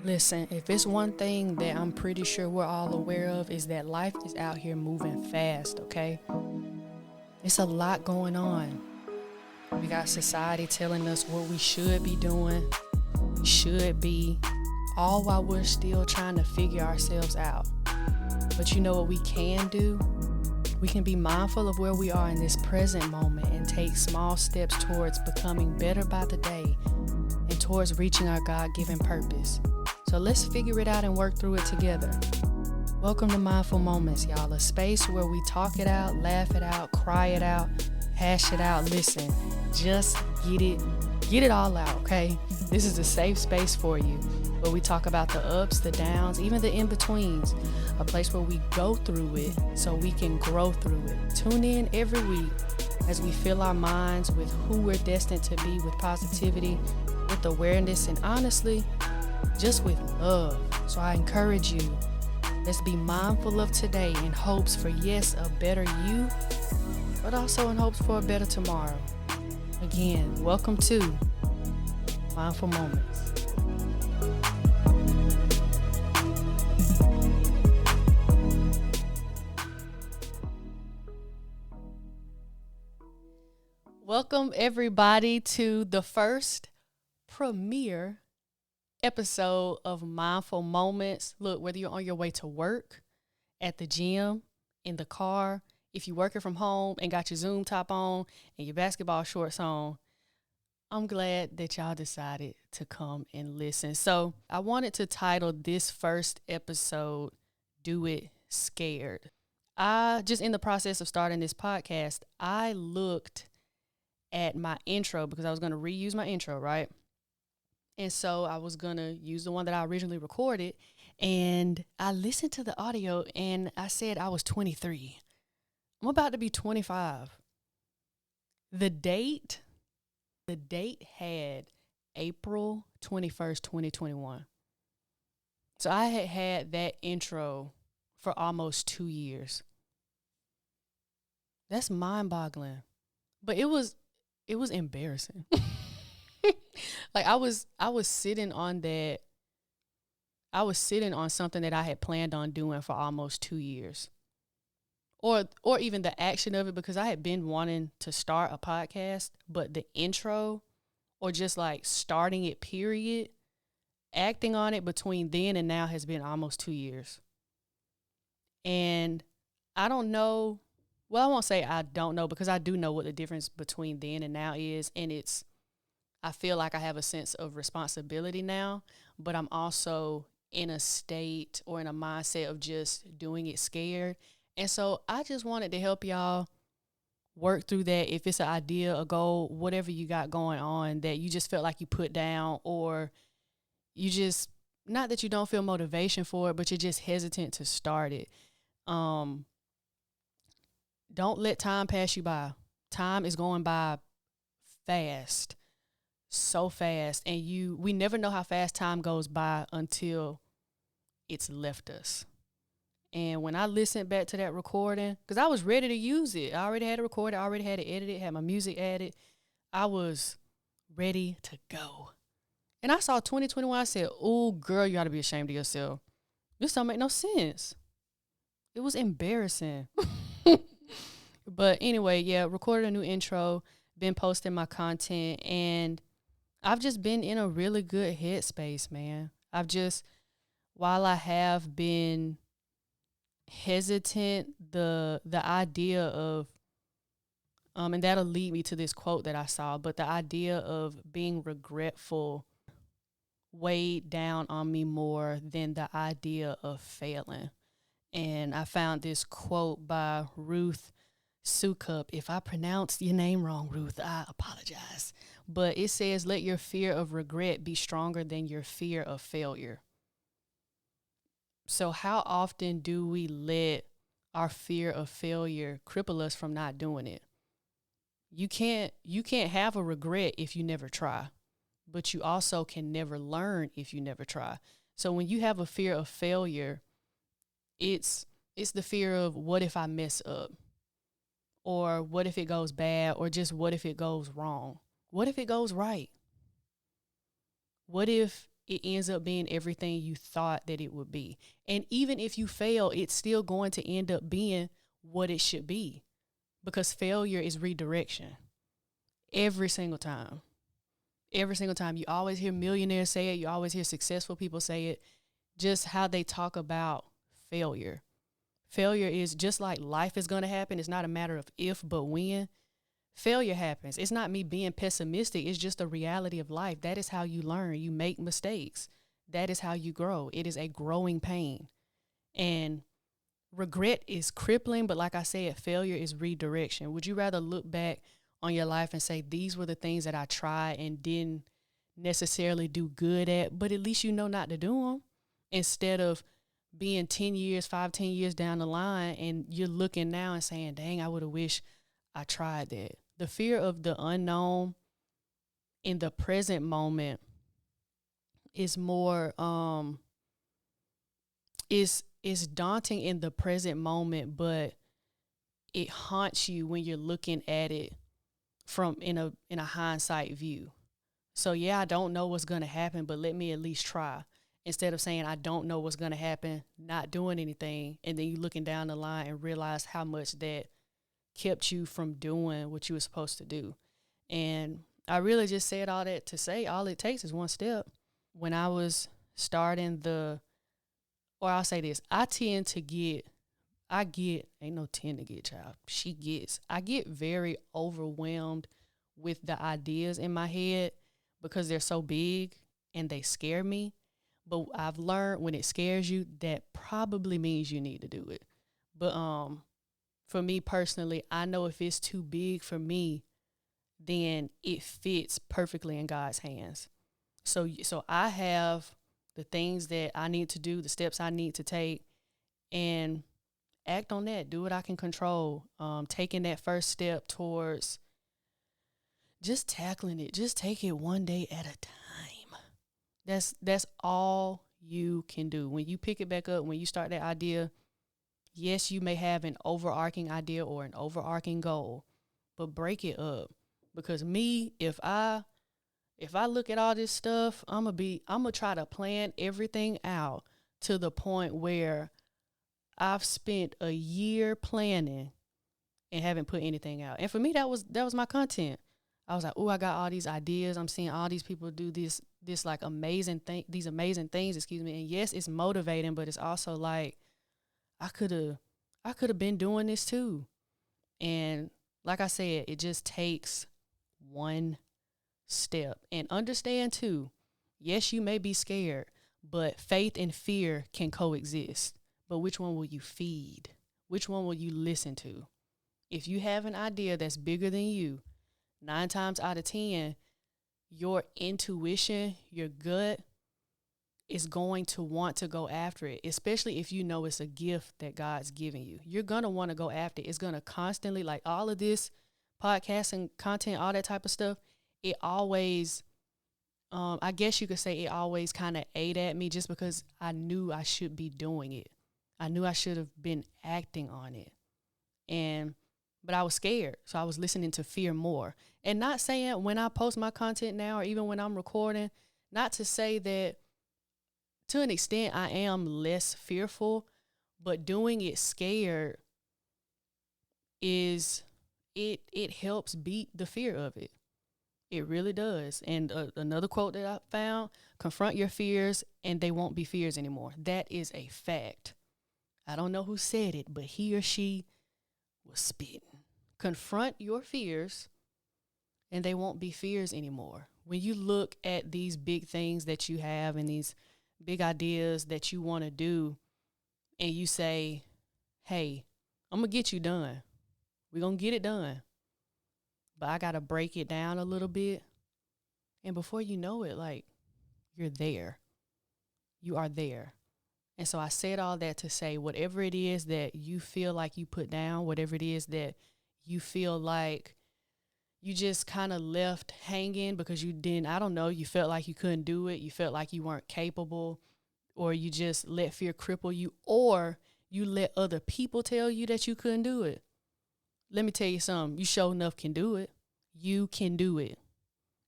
Listen, if it's one thing that I'm pretty sure we're all aware of is that life is out here moving fast, okay? It's a lot going on. We got society telling us what we should be doing, we should be, all while we're still trying to figure ourselves out. But you know what we can do? We can be mindful of where we are in this present moment and take small steps towards becoming better by the day and towards reaching our God-given purpose. So let's figure it out and work through it together. Welcome to Mindful Moments, y'all. A space where we talk it out, laugh it out, cry it out, hash it out. Listen, just get it all out, okay? This is a safe space for you, where we talk about the ups, the downs, even the in-betweens. A place where we go through it so we can grow through it. Tune in every week as we fill our minds with who we're destined to be, with positivity, with awareness, and honestly, just with love. So I encourage you, let's be mindful of today in hopes for, yes, a better you, but also in hopes for a better tomorrow. Again, welcome to Mindful Moments. Welcome everybody to the first premiere episode of Mindful Moments. Look, whether you're on your way to work, at the gym, in the car, if you're working from home and got your Zoom top on and your basketball shorts on, I'm glad that y'all decided to come and listen. So I wanted to title this first episode, Do It Scared. Just in the process of starting this podcast, I looked at my intro because I was going to reuse my intro, right? And so I was going to use the one that I originally recorded, and I listened to the audio and I said I was 23. I'm about to be 25. The date had April 21st, 2021. So I had that intro for almost 2 years. That's mind-boggling. But it was embarrassing. Like I was sitting on that. I was sitting on something that I had planned on doing for almost 2 years. Or even the action of it, because I had been wanting to start a podcast, but the intro or just like starting it, period, acting on it between then and now has been almost 2 years. And I don't know, well, I won't say I don't know, because I do know what the difference between then and now is. And I feel like I have a sense of responsibility now, but I'm also in a state or in a mindset of just doing it scared. And so I just wanted to help y'all work through that. If it's an idea, a goal, whatever you got going on that you just felt like you put down, or you just, not that you don't feel motivation for it, but you're just hesitant to start it. Don't let time pass you by. Time is going by fast. So fast, and we never know how fast time goes by until it's left us. And when I listened back to that recording, because I was ready to use it, I already had it recorded, I already had it edited, had my music added, I was ready to go. And I saw 2021, I said, oh girl, you ought to be ashamed of yourself. This don't make no sense. It was embarrassing. But anyway, yeah, recorded a new intro, been posting my content, and I've just been in a really good headspace, man. While I have been hesitant, the idea of, and that'll lead me to this quote that I saw, but the idea of being regretful weighed down on me more than the idea of failing. And I found this quote by Ruth Sukup. If I pronounced your name wrong, Ruth, I apologize. But it says, let your fear of regret be stronger than your fear of failure. So how often do we let our fear of failure cripple us from not doing it? You can't have a regret if you never try, but you also can never learn if you never try. So when you have a fear of failure, it's the fear of, what if I mess up? Or what if it goes bad? Or just what if it goes wrong? What if it goes right? What if it ends up being everything you thought that it would be. And even if you fail, it's still going to end up being what it should be, because failure is redirection every single time. Every single time. You always hear millionaires say it. You always hear successful people say it. Just how they talk about failure. Failure is just like life is going to happen. It's not a matter of if, but when. Failure happens. It's not me being pessimistic. It's just a reality of life. That is how you learn. You make mistakes. That is how you grow. It is a growing pain. And regret is crippling, but like I said, failure is redirection. Would you rather look back on your life and say, these were the things that I tried and didn't necessarily do good at, but at least you know not to do them, instead of being 10 years, 10 years down the line and you're looking now and saying, dang, I would have wished I tried that. The fear of the unknown in the present moment is more, is daunting in the present moment, but it haunts you when you're looking at it from in a hindsight view. So yeah, I don't know what's going to happen, but let me at least try. Instead of saying I don't know what's going to happen, not doing anything, and then you looking down the line and realize how much that kept you from doing what you were supposed to do. And I really just said all that to say all it takes is one step. When I was starting or I'll say this, I get, ain't no tend to get, child. I get very overwhelmed with the ideas in my head because they're so big and they scare me. But I've learned when it scares you, that probably means you need to do it. But for me personally, I know if it's too big for me, then it fits perfectly in God's hands. So I have the things that I need to do, the steps I need to take, and act on that. Do what I can control. Taking that first step towards just tackling it. Just take it one day at a time. That's all you can do. When you pick it back up, when you start that idea, yes, you may have an overarching idea or an overarching goal, but break it up. Because me, if I look at all this stuff, I'm gonna try to plan everything out to the point where I've spent a year planning and haven't put anything out. And for me, that was my content. I was like, oh, I got all these ideas. I'm seeing all these people do this like amazing thing, these amazing things, excuse me. And yes, it's motivating, but it's also like, I could have been doing this too. And like I said, it just takes one step. And understand too, yes, you may be scared, but faith and fear can coexist. But which one will you feed? Which one will you listen to? If you have an idea that's bigger than you, 9 times out of 10, your intuition, your gut is going to want to go after it, especially if you know it's a gift that God's giving you. You're going to want to go after it. It's going to constantly, like all of this podcasting content, all that type of stuff, it always, I guess you could say it always kind of ate at me just because I knew I should be doing it. I knew I should have been acting on it. But I was scared. So I was listening to fear more. And not saying when I post my content now or even when I'm recording, not to say that to an extent I am less fearful, but doing it scared it helps beat the fear of it. It really does. And another quote that I found, confront your fears and they won't be fears anymore. That is a fact. I don't know who said it, but he or she was spitting. Confront your fears and they won't be fears anymore. When you look at these big things that you have and these big ideas that you want to do and you say, hey, I'm going to get you done. We're going to get it done. But I got to break it down a little bit. And before you know it, like, you're there. You are there. And so I said all that to say, whatever it is that you feel like you put down, whatever it is that you feel like you just kind of left hanging because you didn't, I don't know, you felt like you couldn't do it. You felt like you weren't capable, or you just let fear cripple you, or you let other people tell you that you couldn't do it. Let me tell you something. You sure enough can do it. You can do it.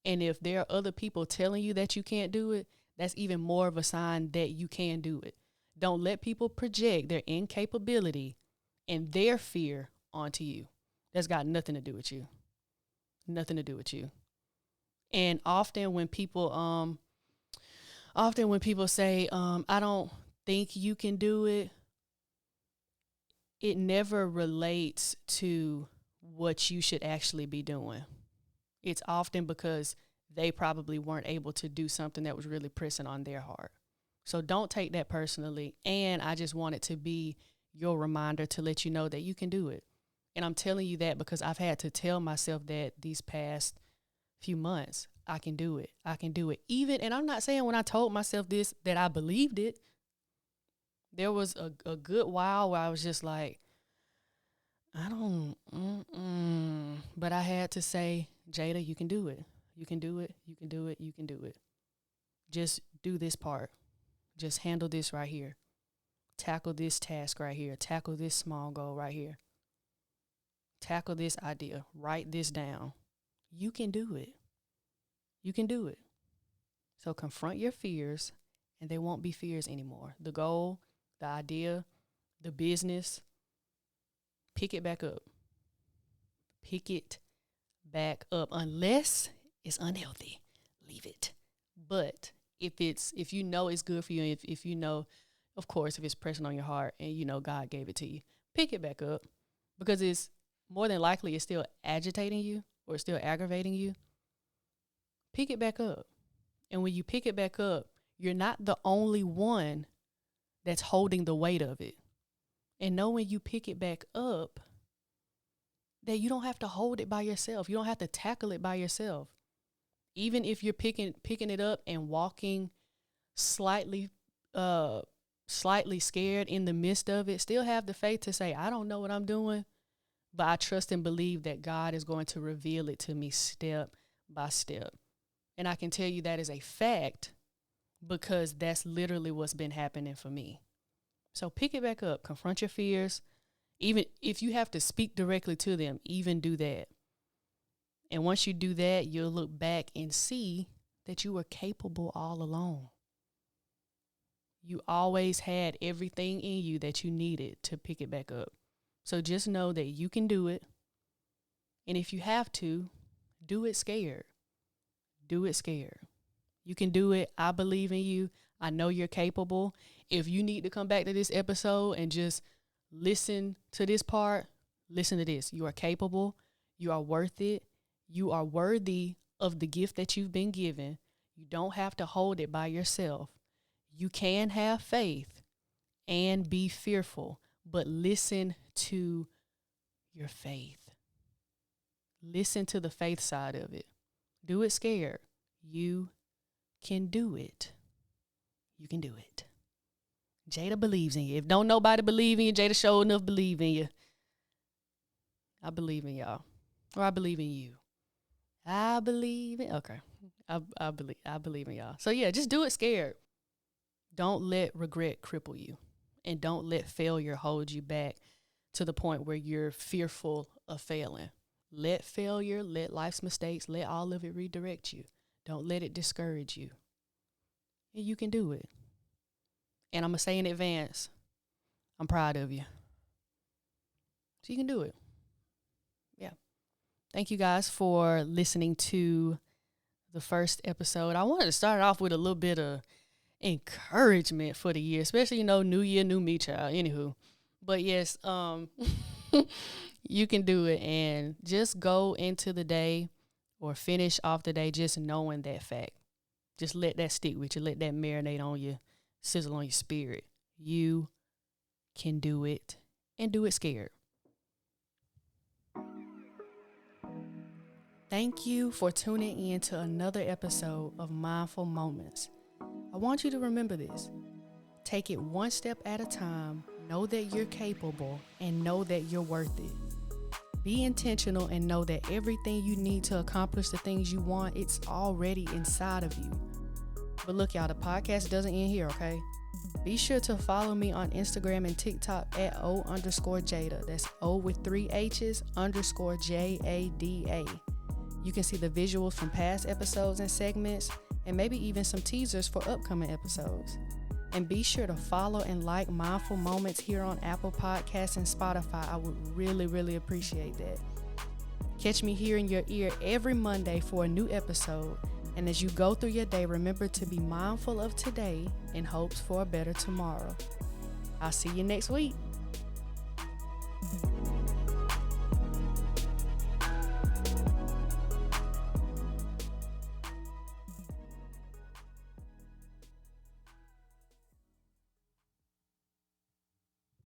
And if there are other people telling you that you can't do it, That's even more of a sign that you can do it. Don't let people project their incapability and their fear onto you. That's got nothing to do with you. Nothing to do with you. And often when people say, I don't think you can do it, it never relates to what you should actually be doing. It's often because they probably weren't able to do something that was really pressing on their heart. So don't take that personally. And I just want it to be your reminder to let you know that you can do it. And I'm telling you that because I've had to tell myself that these past few months, I can do it. I can do it. Even, and I'm not saying when I told myself this that I believed it. There was a good while where I was just like, I don't, but I had to say, Jada, you can do it. You can do it. You can do it. You can do it. Just do this part. Just handle this right here. Tackle this task right here. Tackle this small goal right here. Tackle this idea. Write this down. You can do it. You can do it. So confront your fears, and they won't be fears anymore. The goal, the idea, the business, pick it back up. Pick it back up. Unless it's unhealthy, leave it. But if you know it's good for you, if you know, of course, if it's pressing on your heart and you know God gave it to you, pick it back up, because it's more than likely it's still agitating you or still aggravating you. Pick it back up. And when you pick it back up, you're not the only one that's holding the weight of it. And know when you pick it back up that you don't have to hold it by yourself. You don't have to tackle it by yourself. Even if you're picking it up and walking slightly scared in the midst of it, still have the faith to say, I don't know what I'm doing, but I trust and believe that God is going to reveal it to me step by step. And I can tell you that is a fact, because that's literally what's been happening for me. So pick it back up, confront your fears. Even if you have to speak directly to them, even do that. And once you do that, you'll look back and see that you were capable all along. You always had everything in you that you needed to pick it back up. So just know that you can do it. And if you have to, do it scared. Do it scared. You can do it. I believe in you. I know you're capable. If you need to come back to this episode and just listen to this part, listen to this. You are capable. You are worth it. You are worthy of the gift that you've been given. You don't have to hold it by yourself. You can have faith and be fearful, but listen to your faith. Listen to the faith side of it. Do it scared. You can do it. You can do it. Jada believes in you. If don't nobody believe in you, Jada sure enough believe in you. I believe in y'all. Or I believe in you. I believe in, okay. I believe in y'all. So yeah, just do it scared. Don't let regret cripple you. And don't let failure hold you back to the point where you're fearful of failing. Let failure, let life's mistakes, let all of it redirect you. Don't let it discourage you. And you can do it. And I'm going to say in advance, I'm proud of you. So you can do it. Yeah. Thank you guys for listening to the first episode. I wanted to start off with a little bit of encouragement for the year, especially, new year, new me, child. Anywho. But yes, you can do it, and just go into the day or finish off the day just knowing that fact. Just let that stick with you. Let that marinate on you, sizzle on your spirit. You can do it, and do it scared. Thank you for tuning in to another episode of Mindful Moments. I want you to remember this. Take it one step at a time. Know that you're capable, and know that you're worth it. Be intentional and know that everything you need to accomplish the things you want, it's already inside of you. But look, y'all, the podcast doesn't end here, okay? Be sure to follow me on Instagram and TikTok at O_Jada. That's O with 3 H's _JADA. You can see the visuals from past episodes and segments, and maybe even some teasers for upcoming episodes. And be sure to follow and like Mindful Moments here on Apple Podcasts and Spotify. I would really, really appreciate that. Catch me here in your ear every Monday for a new episode. And as you go through your day, remember to be mindful of today in hopes for a better tomorrow. I'll see you next week.